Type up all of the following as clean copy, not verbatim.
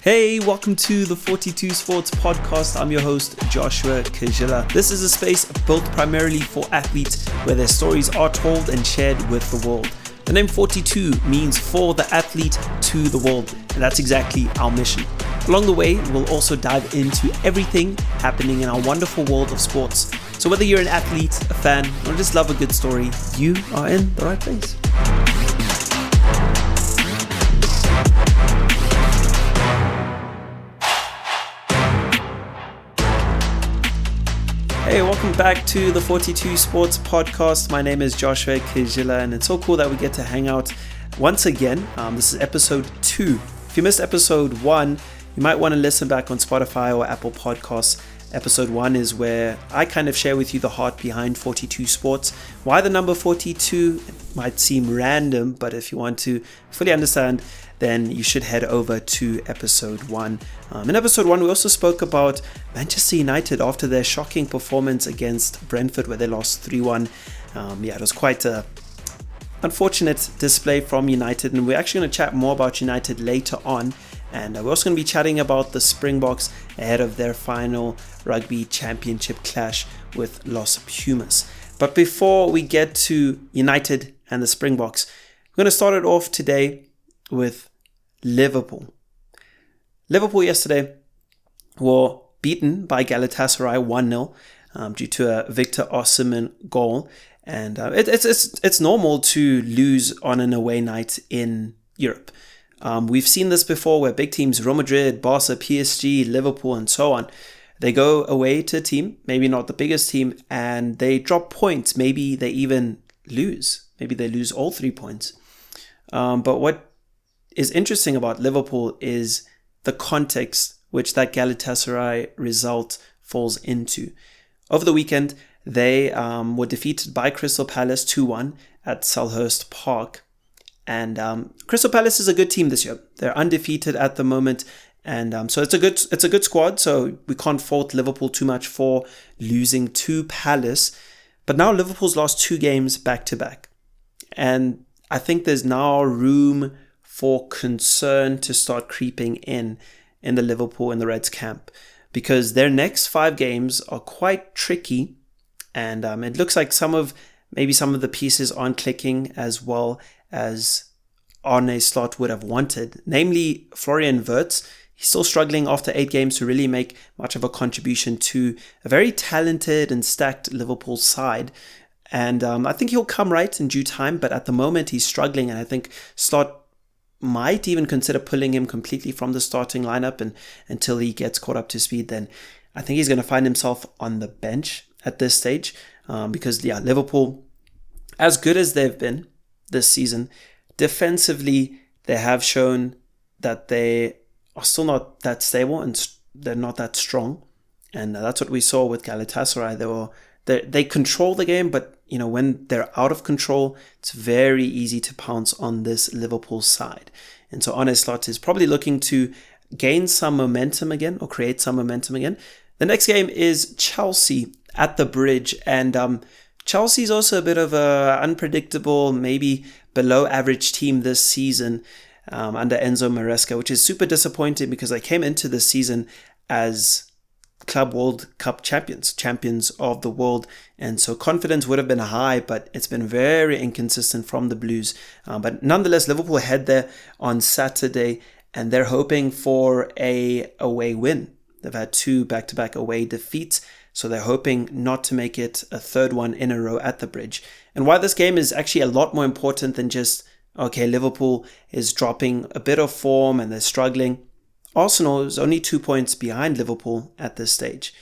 Hey, welcome to the 42 Sports Podcast. I'm your host, Joshua Kajila. This is a space built primarily for athletes where their stories are told and shared with the world. The name 42 means for the athlete to the world, and that's exactly our mission. Along the way, we'll also dive into everything happening in our wonderful world of sports. So whether you're an athlete, a fan, or just love a good story, you are in the right place. Hey, welcome back to the 42 Sports Podcast. My name is Joshua Kajila, and it's so cool that we get to hang out once again. This is episode 2. If you missed episode 1, you might want to listen back on Spotify or Apple Podcasts. Episode 1 is where I kind of share with you the heart behind 42 Sports. Why the number 42? It might seem random, but if you want to fully understand, then you should head over to episode 1. In episode 1, we also spoke about Manchester United after their shocking performance against Brentford, where they lost 3-1. It was quite a unfortunate display from United, and we're actually going to chat more about United later on. And we're also going to be chatting about the Springboks ahead of their final Rugby Championship clash with Los Pumas. But before we get to United and the Springboks, we're going to start it off today with Liverpool. Liverpool yesterday were beaten by Galatasaray 1-0 due to a Victor Osimhen goal. And it's normal to lose on an away night in Europe. We've seen this before where big teams, Real Madrid, Barca, PSG, Liverpool, and so on, they go away to a team, maybe not the biggest team, and they drop points. Maybe they even lose. Maybe they lose all 3 points. But what is interesting about Liverpool is the context which that Galatasaray result falls into. Over the weekend, they were defeated by Crystal Palace 2-1 at Selhurst Park. And Crystal Palace is a good team this year. They're undefeated at the moment, and so it's a good squad. So we can't fault Liverpool too much for losing to Palace. But now Liverpool's lost 2 games back to back, and I think there's now room for concern to start creeping in the Liverpool and the Reds camp, because their next 5 games are quite tricky, and it looks like some of the pieces aren't clicking as well as Arne Slot would have wanted. Namely, Florian Wirtz. He's still struggling after 8 games to really make much of a contribution to a very talented and stacked Liverpool side. And I think he'll come right in due time, but at the moment he's struggling, and I think Slot might even consider pulling him completely from the starting lineup, and until he gets caught up to speed, then I think he's going to find himself on the bench at this stage, because Liverpool, as good as they've been this season, defensively they have shown that they are still not that stable and they're not that strong, and that's what we saw with Galatasaray. They control the game, but when they're out of control, it's very easy to pounce on this Liverpool side. And so Arne Slot is probably looking to gain some momentum again, or create some momentum again. The next game is Chelsea at the Bridge, and Chelsea's also a bit of a unpredictable, maybe below average team this season under Enzo Maresca, which is super disappointing because they came into this season as Club World Cup champions of the world, and so confidence would have been high, but it's been very inconsistent from the Blues. But nonetheless, Liverpool head there on Saturday, and they're hoping for a away win. They've had 2 back-to-back away defeats, so they're hoping not to make it a 3rd one in a row at the Bridge. And why this game is actually a lot more important than just, okay, Liverpool is dropping a bit of form and they're struggling. Arsenal is only 2 points behind Liverpool at this stage.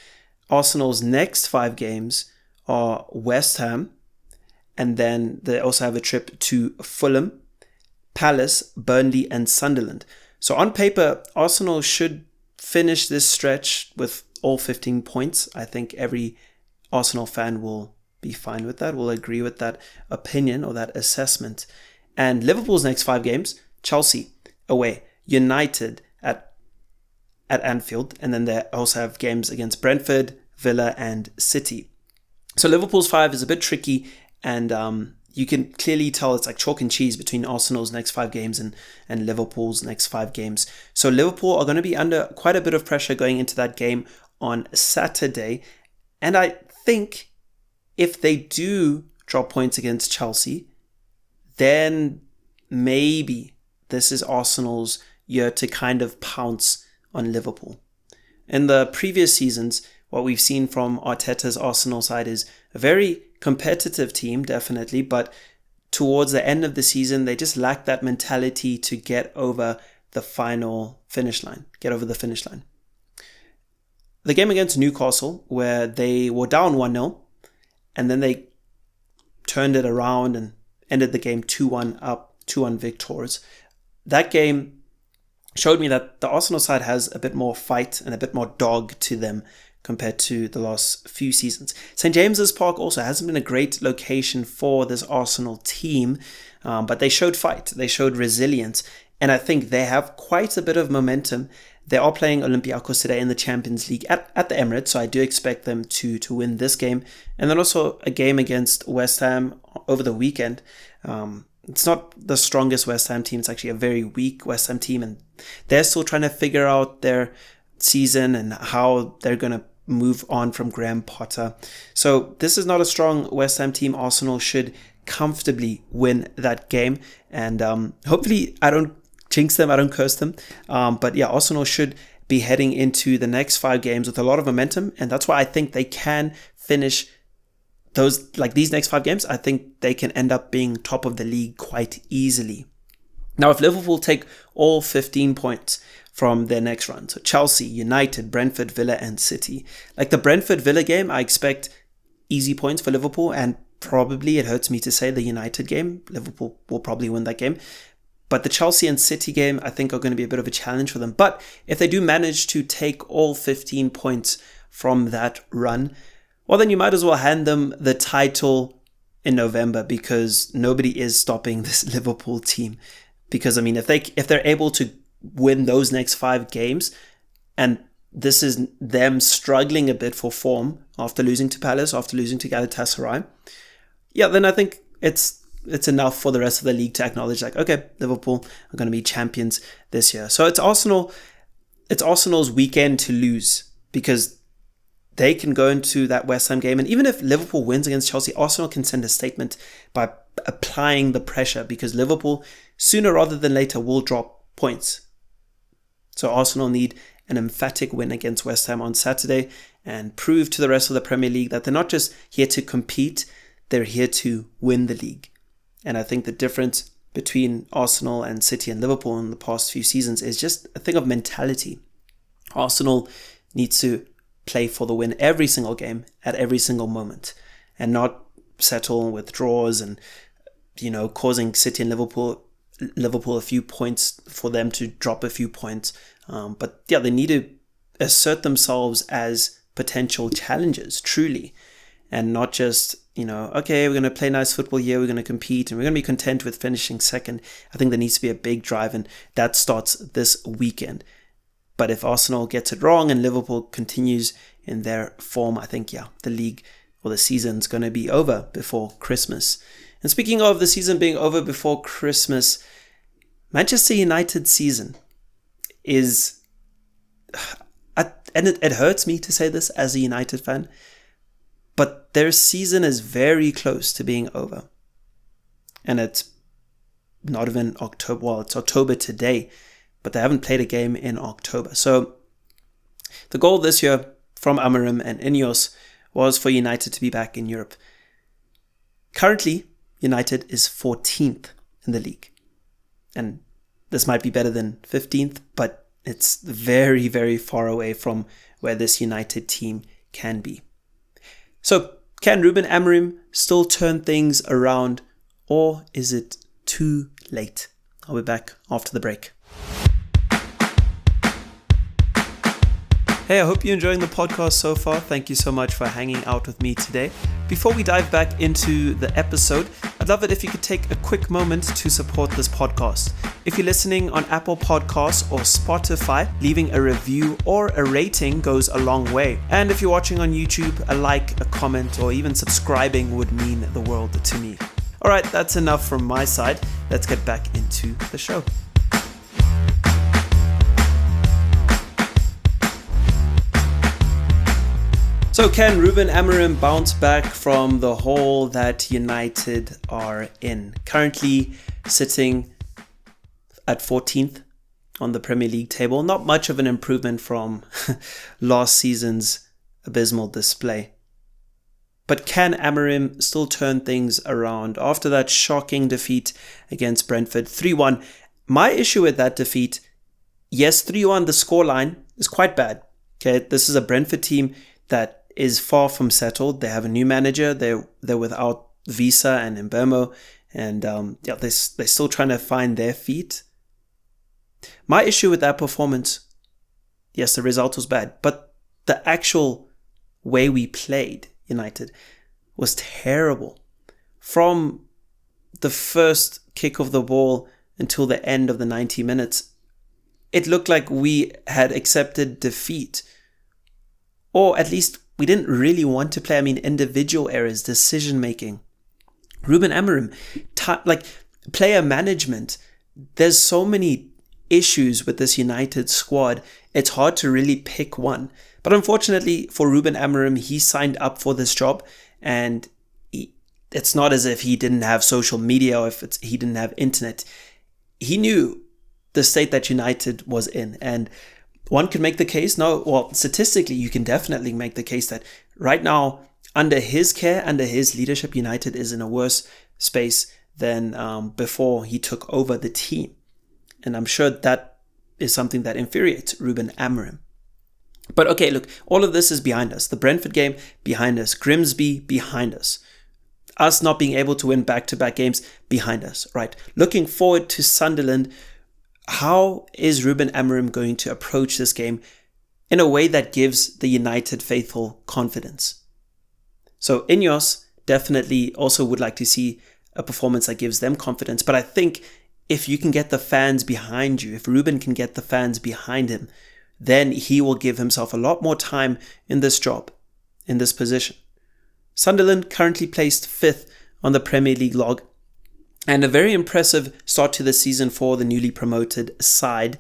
Arsenal's next 5 games are West Ham, and then they also have a trip to Fulham, Palace, Burnley, and Sunderland. So on paper, Arsenal should finish this stretch with all 15 points. I think every Arsenal fan will be fine with that, will agree with that opinion or that assessment. And Liverpool's next 5 games, Chelsea away, United at Anfield, and then they also have games against Brentford, Villa, and City. So Liverpool's 5 is a bit tricky, and you can clearly tell it's like chalk and cheese between Arsenal's next 5 games and Liverpool's next 5 games. So Liverpool are going to be under quite a bit of pressure going into that game on Saturday. And I think if they do drop points against Chelsea, then maybe this is Arsenal's year to kind of pounce on Liverpool. In the previous seasons, what we've seen from Arteta's Arsenal side is a very competitive team, definitely, but towards the end of the season, they just lack that mentality to get over the finish line. The game against Newcastle, where they were down 1-0, and then they turned it around and ended the game 2-1 up, 2-1 victors. That game showed me that the Arsenal side has a bit more fight and a bit more dog to them compared to the last few seasons. St. James's Park also hasn't been a great location for this Arsenal team, but they showed fight, they showed resilience, and I think they have quite a bit of momentum. They are playing Olympiacos today in the Champions League at the Emirates, so I do expect them to win this game. And then also a game against West Ham over the weekend. It's not the strongest West Ham team, it's actually a very weak West Ham team, and they're still trying to figure out their season and how they're going to move on from Graham Potter. So this is not a strong West Ham team. Arsenal should comfortably win that game, and hopefully I don't jinx them, I don't curse them, but yeah, Arsenal should be heading into the next 5 games with a lot of momentum, and that's why I think they can finish these next 5 games. I think they can end up being top of the league quite easily. Now, if Liverpool take all 15 points from their next run, so Chelsea, United, Brentford, Villa, and City. Like the Brentford-Villa game, I expect easy points for Liverpool, and probably, it hurts me to say, the United game, Liverpool will probably win that game. But the Chelsea and City game, I think, are going to be a bit of a challenge for them. But if they do manage to take all 15 points from that run, well, then you might as well hand them the title in November, because nobody is stopping this Liverpool team. Because, I mean, if they're able to win those next 5 games, and this is them struggling a bit for form after losing to Palace, after losing to Galatasaray, yeah, then I think it's enough for the rest of the league to acknowledge, like, okay, Liverpool are going to be champions this year. So it's Arsenal's weekend to lose, because they can go into that West Ham game, and even if Liverpool wins against Chelsea, Arsenal can send a statement by applying the pressure, because Liverpool, sooner rather than later, will drop points. So Arsenal need an emphatic win against West Ham on Saturday and prove to the rest of the Premier League that they're not just here to compete, they're here to win the league. And I think the difference between Arsenal and City and Liverpool in the past few seasons is just a thing of mentality. Arsenal needs to play for the win every single game at every single moment, and not settle with draws and, causing City and Liverpool a few points for them to drop a few points. But yeah, they need to assert themselves as potential challengers, truly, and not just, okay, we're going to play nice football here, we're going to compete, and we're going to be content with finishing second. I think there needs to be a big drive, and that starts this weekend. But if Arsenal gets it wrong and Liverpool continues in their form, I think, the league or the season's going to be over before Christmas. And speaking of the season being over before Christmas, Manchester United's season is, and it hurts me to say this as a United fan, but their season is very close to being over. And it's not even October, well, it's October today, but they haven't played a game in October. So the goal this year from Amorim and Ineos was for United to be back in Europe. Currently, United is 14th in the league. And this might be better than 15th, but it's very, very far away from where this United team can be. So, can Ruben Amorim still turn things around, or is it too late? I'll be back after the break. Hey, I hope you're enjoying the podcast so far. Thank you so much for hanging out with me today. Before we dive back into the episode, I'd love it if you could take a quick moment to support this podcast. If you're listening on Apple Podcasts or Spotify, leaving a review or a rating goes a long way. And if you're watching on YouTube, a like, a comment, or even subscribing would mean the world to me. All right, that's enough from my side. Let's get back into the show. So can Ruben Amorim bounce back from the hole that United are in? Currently sitting at 14th on the Premier League table. Not much of an improvement from last season's abysmal display. But can Amorim still turn things around after that shocking defeat against Brentford 3-1? My issue with that defeat, yes, 3-1, the scoreline is quite bad. Okay, this is a Brentford team that is far from settled. They have a new manager. They're without Visa and Mbeumo, and they're still trying to find their feet. My issue with that performance, yes, the result was bad, but the actual way we played United was terrible. From the first kick of the ball until the end of the 90 minutes, it looked like we had accepted defeat, or at least we didn't really want to play. I mean, individual errors, decision making. Ruben Amorim, player management. There's so many issues with this United squad. It's hard to really pick one. But unfortunately for Ruben Amorim, he signed up for this job, and it's not as if he didn't have social media or he didn't have internet. He knew the state that United was in, and one could make the case, statistically, you can definitely make the case that right now, under his care, under his leadership, United is in a worse space than before he took over the team. And I'm sure that is something that infuriates Ruben Amorim. But okay, look, all of this is behind us. The Brentford game, behind us. Grimsby, behind us. Us not being able to win back-to-back games, behind us, right? Looking forward to Sunderland. How is Ruben Amorim going to approach this game in a way that gives the United faithful confidence? So Ineos definitely also would like to see a performance that gives them confidence. But I think if you can get the fans behind you, if Ruben can get the fans behind him, then he will give himself a lot more time in this job, in this position. Sunderland currently placed 5th on the Premier League log. And a very impressive start to the season for the newly promoted side.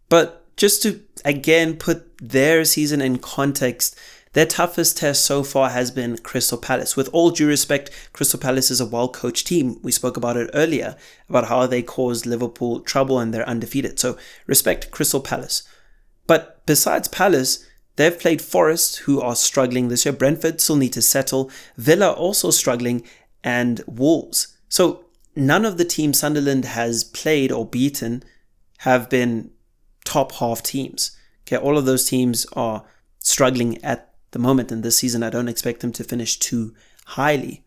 But just to, again, put their season in context, their toughest test so far has been Crystal Palace. With all due respect, Crystal Palace is a well-coached team. We spoke about it earlier, about how they caused Liverpool trouble and they're undefeated. So respect Crystal Palace. But besides Palace, they've played Forest, who are struggling this year. Brentford still need to settle. Villa also struggling, and Wolves. So none of the teams Sunderland has played or beaten have been top half teams. Okay, all of those teams are struggling at the moment, and this season I don't expect them to finish too highly.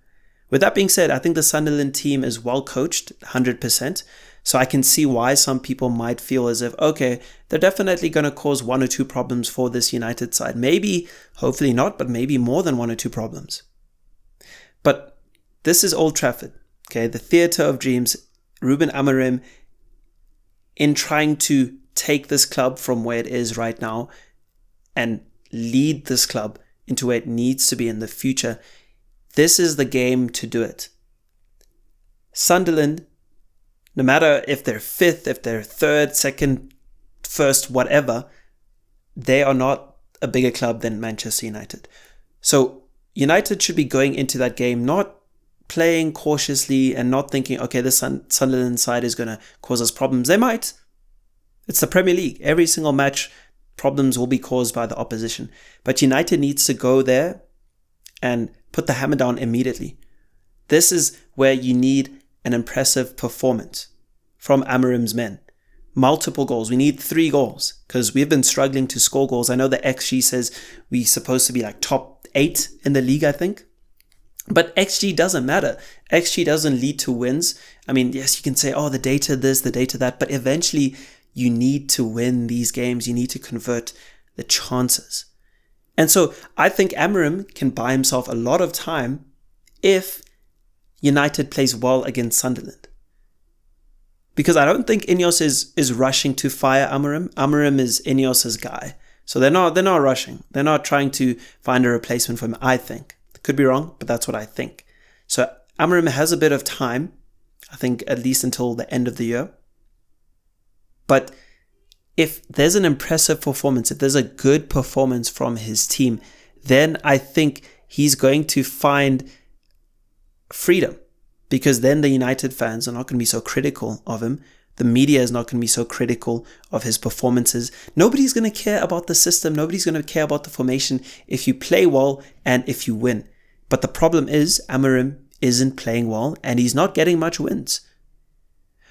With that being said, I think the Sunderland team is well coached, 100%. So I can see why some people might feel as if, okay, they're definitely going to cause 1 or 2 problems for this United side. Maybe, hopefully not, but maybe more than 1 or 2 problems. But this is Old Trafford. Okay, the theatre of dreams. Ruben Amorim, in trying to take this club from where it is right now and lead this club into where it needs to be in the future, this is the game to do it. Sunderland, no matter if they're 5th, if they're 3rd, 2nd, 1st, whatever, they are not a bigger club than Manchester United. So United should be going into that game not playing cautiously and not thinking, okay, the Sunderland side is going to cause us problems. They might. It's the Premier League. Every single match, problems will be caused by the opposition. But United needs to go there and put the hammer down immediately. This is where you need an impressive performance from Amorim's men. Multiple goals. We need 3 goals because we've been struggling to score goals. I know the XG says we're supposed to be like top 8 in the league, I think. But XG doesn't matter. XG doesn't lead to wins. I mean, yes, you can say, oh, the data this, the data that, but eventually you need to win these games. You need to convert the chances. And so I think Amorim can buy himself a lot of time if United plays well against Sunderland. Because I don't think Ineos is rushing to fire Amorim. Amorim is Ineos's guy. So they're not rushing. They're not trying to find a replacement for him, I think. Could be wrong, but that's what I think. So Amorim has a bit of time, I think at least until the end of the year. But if there's an impressive performance, if there's a good performance from his team, then I think he's going to find freedom, because then the United fans are not going to be so critical of him. The media is not going to be so critical of his performances. Nobody's going to care about the system. Nobody's going to care about the formation if you play well and if you win. But the problem is Amorim isn't playing well and he's not getting much wins.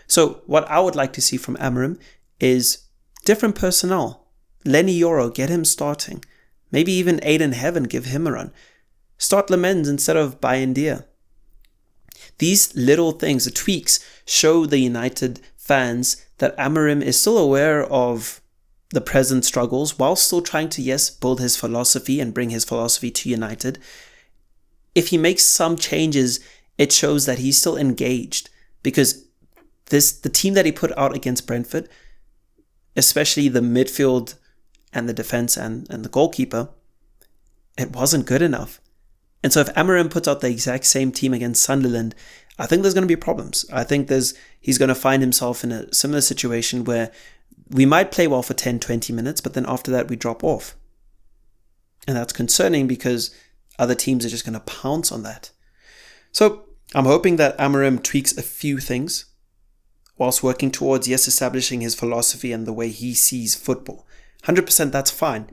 So what I would like to see from Amorim is different personnel. Lenny Yoro, get him starting. Maybe even Aiden Heaven, give him a run. Start Lemens instead of Bayendia. These little things, the tweaks, show the United fans that Amorim is still aware of the present struggles while still trying to, yes, build his philosophy and bring his philosophy to United. If he makes some changes, it shows that he's still engaged, because the team that he put out against Brentford, especially the midfield and the defense and the goalkeeper, it wasn't good enough. And so if Amorim puts out the exact same team against Sunderland, I think there's going to be problems. I think he's going to find himself in a similar situation where we might play well for 10, 20 minutes, but then after that we drop off. And that's concerning because other teams are just going to pounce on that. So I'm hoping that Amorim tweaks a few things whilst working towards, yes, establishing his philosophy and the way he sees football. 100% that's fine.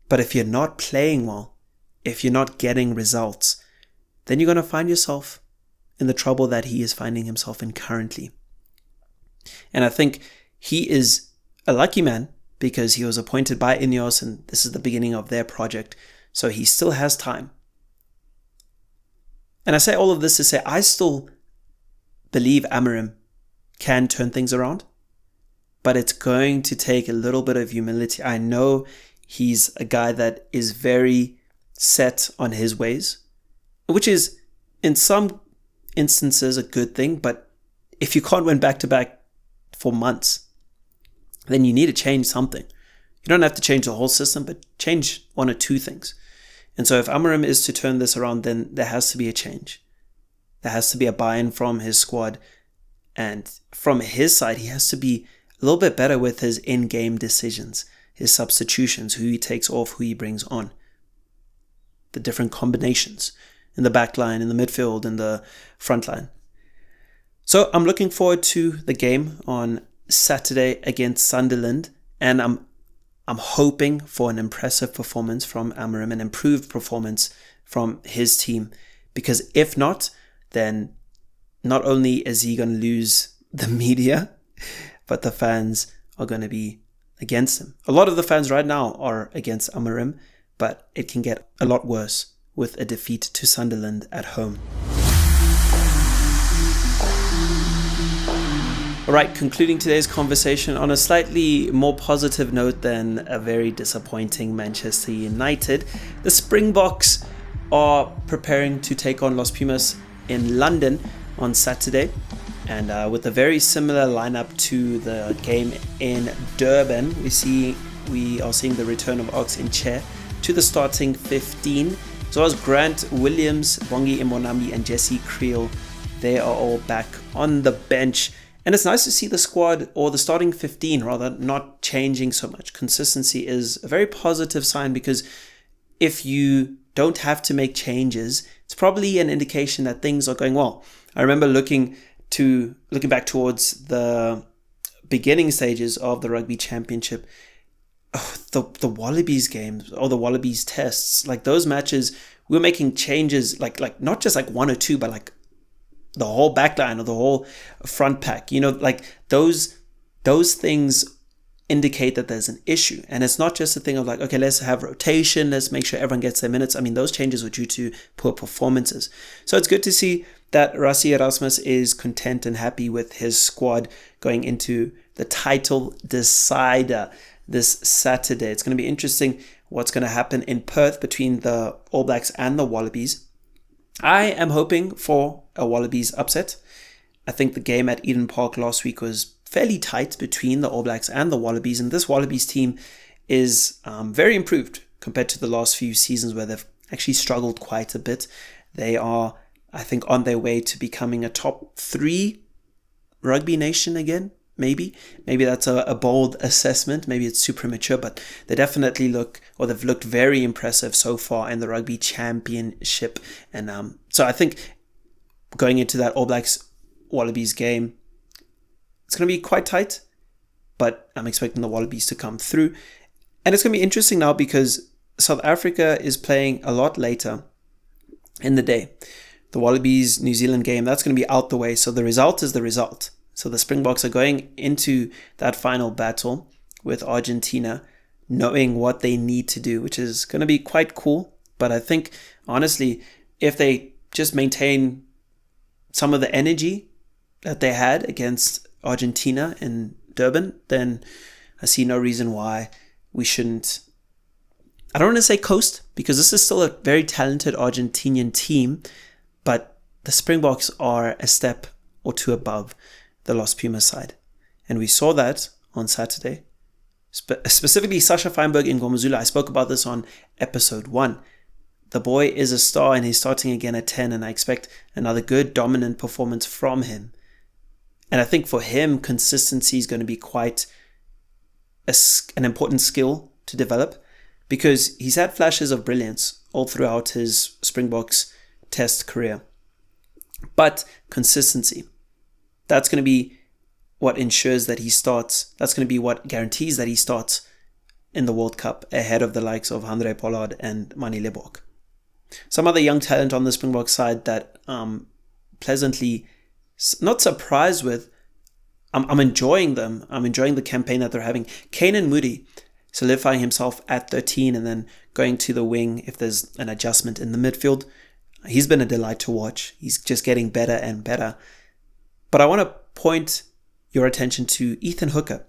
But if you're not playing well, if you're not getting results, then you're going to find yourself in the trouble that he is finding himself in currently. And I think he is a lucky man because he was appointed by Ineos and this is the beginning of their project. So he still has time. And I say all of this to say I still believe Amorim can turn things around, but it's going to take a little bit of humility. I know he's a guy that is very set on his ways, which is in some instances a good thing, but if you can't win back-to-back for months, then you need to change something. You don't have to change the whole system, but change one or two things. And so if Amorim is to turn this around, then there has to be a change. There has to be a buy-in from his squad, and from his side, he has to be a little bit better with his in-game decisions, his substitutions, who he takes off, who he brings on, the different combinations in the back line, in the midfield, in the front line. So I'm looking forward to the game on Saturday against Sunderland, and I'm hoping for an impressive performance from Amorim, an improved performance from his team, because if not, then not only is he going to lose the media, but the fans are going to be against him. A lot of the fans right now are against Amorim, but it can get a lot worse with a defeat to Sunderland at home. All right, concluding today's conversation on a slightly more positive note than a very disappointing Manchester United. The Springboks are preparing to take on Los Pumas in London on Saturday, and with a very similar lineup to the game in Durban, we are seeing the return of Ox in Chair to the starting 15, as well as Grant Williams, Bongi Imonambi, and Jesse Creel. They are all back on the bench. And it's nice to see the squad, or the starting 15 rather, not changing so much. Consistency is a very positive sign, because if you don't have to make changes, it's probably an indication that things are going well. I remember looking back towards the beginning stages of the Rugby Championship, the Wallabies games or the Wallabies tests, like those matches, we were making changes, like not just like one or two, but like the whole backline or the whole front pack, like those things indicate that there's an issue. And it's not just a thing of like, okay, let's have rotation, let's make sure everyone gets their minutes. I mean, those changes were due to poor performances. So it's good to see that Rassie Erasmus is content and happy with his squad going into the title decider this Saturday. It's going to be interesting what's going to happen in Perth between the All Blacks and the Wallabies. I am hoping for a Wallabies upset. I think the game at Eden Park last week was fairly tight between the All Blacks and the Wallabies, and this Wallabies team is very improved compared to the last few seasons where they've actually struggled quite a bit. They are I think, on their way to becoming a top 3 rugby nation again. Maybe that's a bold assessment. Maybe it's too premature, but they definitely they've looked very impressive so far in the Rugby Championship. And so I think going into that All Blacks Wallabies game, it's going to be quite tight, but I'm expecting the Wallabies to come through. And it's going to be interesting now because South Africa is playing a lot later in the day. The Wallabies New Zealand game, that's going to be out the way. So the result is the result. So the Springboks are going into that final battle with Argentina, knowing what they need to do, which is going to be quite cool. But I think, honestly, if they just maintain some of the energy that they had against Argentina in Durban, then I see no reason why we shouldn't. I don't want to say coast, because this is still a very talented Argentinian team, but the Springboks are a step or two above the Los Pumas side. And we saw that on Saturday. Specifically, Sasha Feinberg in Ngomazula. I spoke about this on episode 1. The boy is a star and he's starting again at 10, and I expect another good dominant performance from him. And I think for him, consistency is going to be quite an important skill to develop, because he's had flashes of brilliance all throughout his Springboks test career. But consistency, that's going to be what ensures that he starts. That's going to be what guarantees that he starts in the World Cup ahead of the likes of Handré Pollard and Manny Libbok. Some other young talent on the Springbok side that pleasantly not surprised with. I'm enjoying them. I'm enjoying the campaign that they're having. Kanan Moody solidifying himself at 13 and then going to the wing if there's an adjustment in the midfield. He's been a delight to watch. He's just getting better and better. But I want to point your attention to Ethan Hooker.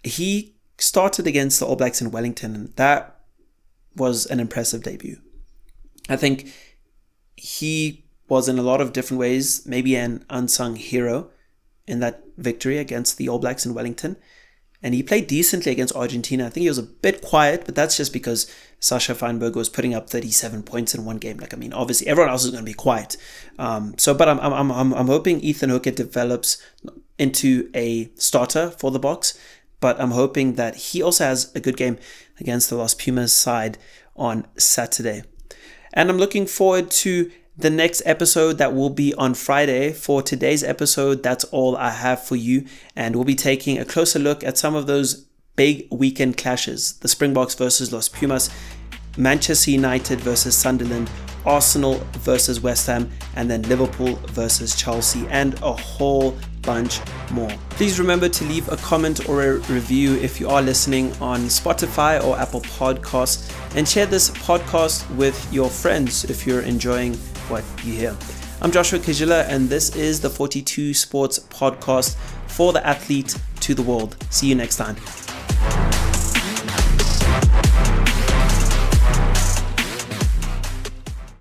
He started against the All Blacks in Wellington, and that was an impressive debut. I think he was in a lot of different ways maybe an unsung hero in that victory against the All Blacks in Wellington. And he played decently against Argentina. I think he was a bit quiet, but that's just because Sasha Feinberg was putting up 37 points in one game. Obviously, everyone else is going to be quiet. But I'm hoping Ethan Hooker develops into a starter for the Boks. But I'm hoping that he also has a good game against the Los Pumas side on Saturday. And I'm looking forward to the next episode that will be on Friday. For today's episode, that's all I have for you. And we'll be taking a closer look at some of those big weekend clashes. The Springboks versus Los Pumas, Manchester United versus Sunderland, Arsenal versus West Ham, and then Liverpool versus Chelsea, and a whole bunch more. Please remember to leave a comment or a review if you are listening on Spotify or Apple Podcasts, and share this podcast with your friends if you're enjoying what you hear. I'm Joshua Kajila, and this is the 42 Sports Podcast, for the athlete to the world. See you next time.